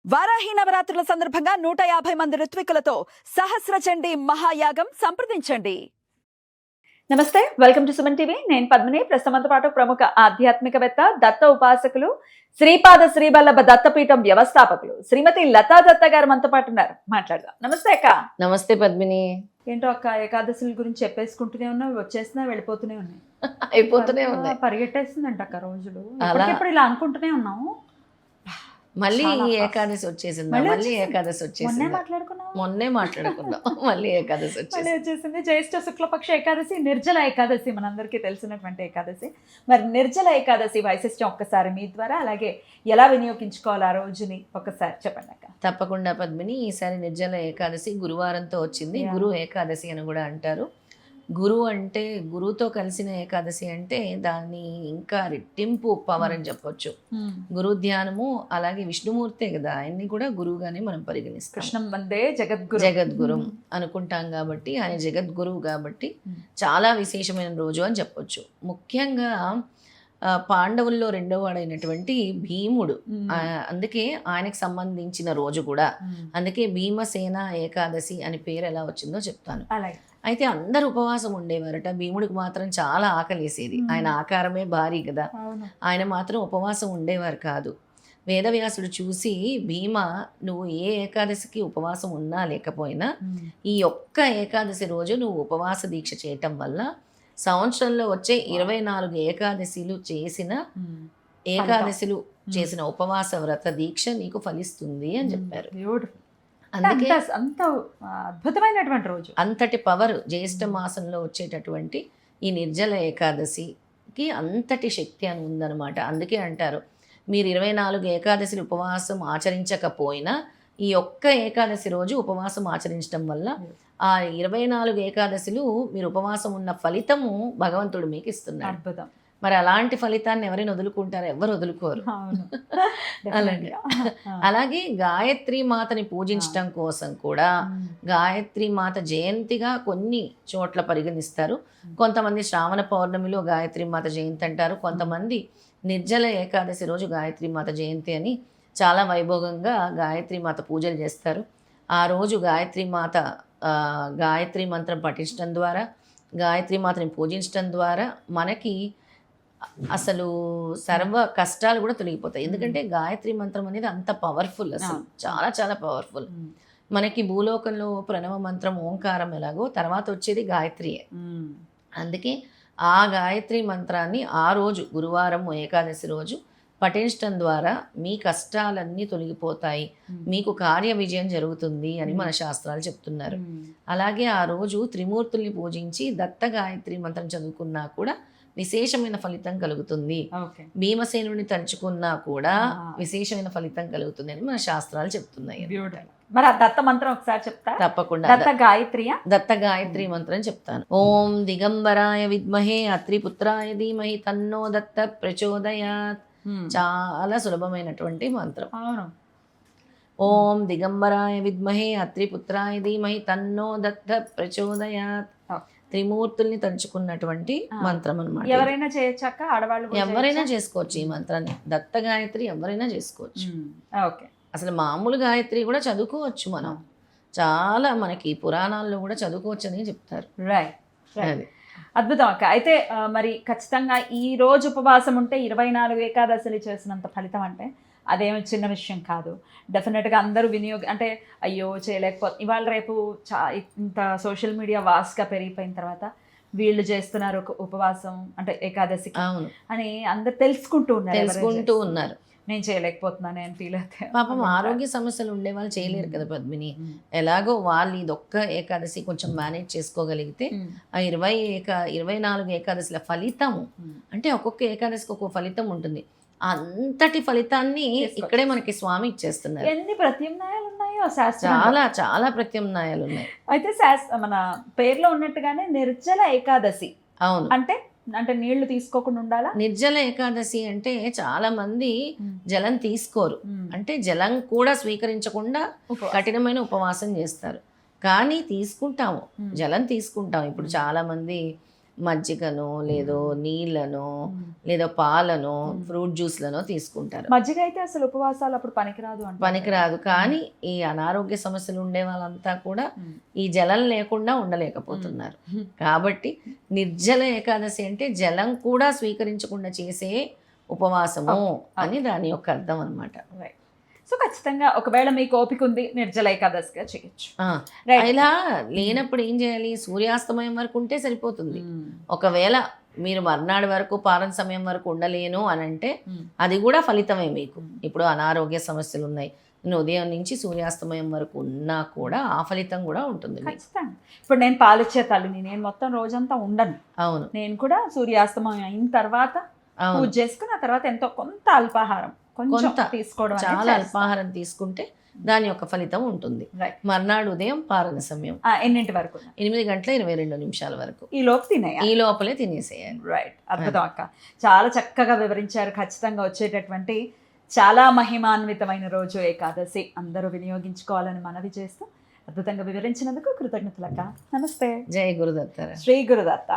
వారాహి నవరాత్రుల సందర్భంగా 150 మంది ఋత్వికులతో సహస్ర చండీ మహాయాగం సంప్రదించండి. నమస్తే, వెల్కమ్ టు సుమన్ టీవీ. నేను పద్మిని. ప్రస్తుతంతో పాటు ప్రముఖ ఆధ్యాత్మికవేత్త, దత్త ఉపాసకులు, శ్రీపాద శ్రీవల్లభ దత్తపీఠం వ్యవస్థాపకులు శ్రీమతి లతా దత్త గారు మనతో పాటు ఉన్నారు. మాట్లాడదాం. నమస్తే అక్క. నమస్తే పద్మిని. ఏంటో అక్క, ఏకాదశుల గురించి చెప్పేసుకుంటూనే ఉన్నావు, వచ్చేసినా వెళ్ళిపోతూనే ఉన్నాయి, అయిపోతూనే ఉన్నాయి, పరిగెట్టేస్తుందంట అక్క రోజులు. ఇప్పుడు ఇలా అనుకుంటూనే ఉన్నాము, మళ్ళీ ఏకాదశి వచ్చేసింది, మళ్ళీ ఏకాదశి వచ్చేసింది, మొన్నే మాట్లాడుకున్నాం, మళ్ళీ ఏకాదశి వచ్చేసింది. జ్యేష్ఠ శుక్లపక్ష ఏకాదశి, నిర్జల ఏకాదశి, మనందరికీ తెలిసినటువంటి ఏకాదశి. మరి నిర్జల ఏకాదశి వైశిష్ట్యం ఒక్కసారి మీ ద్వారా, అలాగే ఎలా వినియోగించుకోవాలి ఆ రోజుని ఒక్కసారి చెప్పండి అక్క. తప్పకుండా పద్మిని. ఈసారి నిర్జల ఏకాదశి గురువారంతో వచ్చింది. గురు ఏకాదశి అని కూడా అంటారు. గురు అంటే గురువుతో కలిసిన ఏకాదశి అంటే దాన్ని ఇంకా రెట్టింపు పవర్ అని చెప్పొచ్చు. గురు ధ్యానము, అలాగే విష్ణుమూర్తే కదా, ఆయన్ని కూడా గురువుగానే మనం పరిగణిస్తాం. కృష్ణం వందే జగద్గురు, జగద్గురు అనుకుంటాం కాబట్టి ఆయన జగద్గురువు కాబట్టి చాలా విశేషమైన రోజు అని చెప్పొచ్చు. ముఖ్యంగా పాండవుల్లో రెండో వాడైనటువంటి భీముడు, అందుకే ఆయనకు సంబంధించిన రోజు కూడా, అందుకే భీమసేన ఏకాదశి అని పేరు ఎలా వచ్చిందో చెప్తాను. అయితే అందరు ఉపవాసం ఉండేవారట, భీముడికి మాత్రం చాలా ఆకలేసేది. ఆయన ఆకారమే భారీ కదా, ఆయన మాత్రం ఉపవాసం ఉండేవారు కాదు. వేదవ్యాసుడు చూసి, భీమ నువ్వు ఏ ఏకాదశికి ఉపవాసం ఉన్నా లేకపోయినా ఈ ఒక్క ఏకాదశి రోజు నువ్వు ఉపవాస దీక్ష చేయటం వల్ల సంవత్సరంలో వచ్చే 24 ఏకాదశిలు చేసిన ఏకాదశిలు చేసిన ఉపవాస వ్రత దీక్ష నీకు ఫలిస్తుంది అని చెప్పారు. అందుకే అంత అద్భుతమైనటువంటి రోజు, అంతటి పవర్ జ్యేష్ఠ మాసంలో వచ్చేటటువంటి ఈ నిర్జల ఏకాదశికి అంతటి శక్తి అని ఉందన్నమాట. అందుకే అంటారు, మీరు 24 ఏకాదశిలు ఉపవాసం ఆచరించకపోయినా ఈ ఒక్క ఏకాదశి రోజు ఉపవాసం ఆచరించడం వల్ల ఆ 24 ఏకాదశిలు మీరు ఉపవాసం ఉన్న ఫలితము భగవంతుడు మీకు ఇస్తున్నాడు. అద్భుతం. మరి అలాంటి ఫలితాన్ని ఎవరైనా వదులుకుంటారో? ఎవరు వదులుకోరు. అలాగే గాయత్రి మాతని పూజించడం కోసం కూడా గాయత్రి మాత జయంతిగా కొన్ని చోట్ల పరిగణిస్తారు. కొంతమంది శ్రావణ పౌర్ణమిలో గాయత్రి మాత జయంతి అంటారు, కొంతమంది నిర్జల ఏకాదశి రోజు గాయత్రి మాత జయంతి అని చాలా వైభోగంగా గాయత్రి మాత పూజలు చేస్తారు. ఆ రోజు గాయత్రి మాత గాయత్రి మంత్రం పఠించడం ద్వారా, గాయత్రి మాతని పూజించడం ద్వారా మనకి అసలు సర్వ కష్టాలు కూడా తొలగిపోతాయి. ఎందుకంటే గాయత్రి మంత్రం అనేది అంత పవర్ఫుల్, అసలు చాలా చాలా పవర్ఫుల్. మనకి భూలోకంలో ప్రణవ మంత్రం ఓంకారం ఎలాగో తర్వాత వచ్చేది గాయత్రియే. అందుకే ఆ గాయత్రి మంత్రాన్ని ఆ రోజు గురువారం ఏకాదశి రోజు పఠించడం ద్వారా మీ కష్టాలన్నీ తొలగిపోతాయి, మీకు కార్య విజయం జరుగుతుంది అని మన శాస్త్రాలు చెప్తున్నారు. అలాగే ఆ రోజు త్రిమూర్తుల్ని పూజించి దత్త గాయత్రి మంత్రం చదువుకున్నా కూడా విశేషమైన ఫలితం కలుగుతుంది. భీమసేనుని తలుచుకున్నా కూడా విశేషమైన ఫలితం కలుగుతుంది అని మన శాస్త్రాలు చెప్తున్నాయి. మరి ఆ దత్త మంత్రం ఒకసారి చెప్తా? తప్పకుండా. దత్త గాయత్రి మంత్రం చెప్తాను. ఓం దిగంబరాయ విద్మహే అత్రిపుత్రాయ ధీమహి తన్నో దత్త ప్రచోదయాత్. చాలా సులభమైనటువంటి మంత్రం. ఓం దిగంబరాయ విద్మహే అత్రిపుత్రాయ ధీమహి తన్నో దత్త ప్రచోదయాత్. త్రిమూర్తుల్ని తలుచుకున్నటువంటి మంత్రం అన్నమాట. ఎవరైనా చేయొచ్చాక? ఆడవాళ్ళు ఎవరైనా చేసుకోవచ్చు ఈ మంత్రాన్ని. దత్త గాయత్రి ఎవరైనా చేసుకోవచ్చు. అసలు మామూలు గాయత్రి కూడా చదువుకోవచ్చు మనం, చాలా మనకి పురాణాల్లో కూడా చదువుకోవచ్చు అని చెప్తారు. అద్భుతం అక్క. అయితే మరి ఖచ్చితంగా ఈ రోజు ఉపవాసం ఉంటే 24 ఏకాదశులు చేసినంత ఫలితం అంటే అదేమి చిన్న విషయం కాదు. డెఫినెట్గా అందరూ అంటే అయ్యో చేయలేకపోతే ఇవాళ రేపు ఇంత సోషల్ మీడియా వాస్ట్గా పెరిగిపోయిన తర్వాత వీళ్ళు చేస్తున్నారు ఉపవాసం అంటే ఏకాదశి అని అందరు తెలుసుకుంటూ ఉన్నారు. నేను చేయలేకపోతున్నాను, నేను ఫీల్ అవుతాను. పాపం ఆరోగ్య సమస్యలు ఉండే వాళ్ళు చేయలేరు కదా పద్మిని. ఎలాగో వాళ్ళు ఇదొక్క ఏకాదశి కొంచెం మేనేజ్ చేసుకోగలిగితే ఆ 24 ఏకాదశిల ఫలితము అంటే ఒక్కొక్క ఏకాదశికి ఒక్కొక్క ఫలితం ఉంటుంది. అంతటి ఫలితాన్ని ఇక్కడే మనకి స్వామి ఇచ్చేస్తున్నారు. ఎన్ని ప్రత్యామ్నాయాలు ఉన్నాయో చాలా చాలా ప్రత్యామ్నాయాలు ఉన్నాయి. అయితే మన పేర్లో ఉన్నట్టుగానే నిర్జల ఏకాదశి అవును అంటే అంటే నీళ్లు తీసుకోకుండా ఉండాలా? నిర్జల ఏకాదశి అంటే చాలా మంది జలం తీసుకోరు, అంటే జలం కూడా స్వీకరించకుండా కఠినమైన ఉపవాసం చేస్తారు. కానీ తీసుకుంటాము, జలం తీసుకుంటాం. ఇప్పుడు చాలా మంది మజ్జిగను లేదో నీళ్ళను లేదో పాలను ఫ్రూట్ జ్యూస్లను తీసుకుంటారు. మజ్జిగ అయితే అసలు ఉపవాసాలు అప్పుడు పనికిరాదు అంటే పనికిరాదు. కానీ ఈ అనారోగ్య సమస్యలు ఉండే వాళ్ళంతా కూడా ఈ జలం లేకుండా ఉండలేకపోతున్నారు. కాబట్టి నిర్జల ఏకాదశి అంటే జలం కూడా స్వీకరించకుండా చేసే ఉపవాసము అని దాని యొక్క అర్థం అన్నమాట. సో ఖచ్చితంగా ఒకవేళ మీకు ఓపిక ఉంది నిర్జల ఏకాదశిగా చేయొచ్చు. ఇలా లేనప్పుడు ఏం చేయాలి? సూర్యాస్తమయం వరకు ఉంటే సరిపోతుంది. ఒకవేళ మీరు మర్నాడు వరకు పారణ సమయం వరకు ఉండలేను అని అంటే అది కూడా ఫలితమే మీకు. ఇప్పుడు అనారోగ్య సమస్యలు ఉన్నాయి, నేను ఉదయం నుంచి సూర్యాస్తమయం వరకు ఉన్నా కూడా ఆ ఫలితం కూడా ఉంటుంది. ఖచ్చితంగా. ఇప్పుడు నేను పాలిచ్చే తల్లిని, నేను మొత్తం రోజంతా ఉండను. అవును. నేను కూడా సూర్యాస్తమయం అయిన తర్వాత పూజ చేసుకుని ఆ తర్వాత ఎంతో కొంత అల్పాహారం కొంచెం తీసుకోవడం, చాలా అల్పాహారం తీసుకుంటే దాని యొక్క ఫలితం ఉంటుంది. మర్నాడు ఉదయం పారణ సమయం ఎన్నింటి వరకు? 8:22 వరకు. ఈ లోపు తినేయాలి. ఈ లోపలే తినేసేయాలి. రైట్. అద్భుతం అక్క, చాలా చక్కగా వివరించారు. ఖచ్చితంగా వచ్చేటటువంటి చాలా మహిమాన్వితమైన రోజు ఏకాదశి, అందరూ వినియోగించుకోవాలని మనవి చేస్తూ అద్భుతంగా వివరించినందుకు కృతజ్ఞతలక్క. నమస్తే. జై గురుదత్త. శ్రీ గురుదత్త.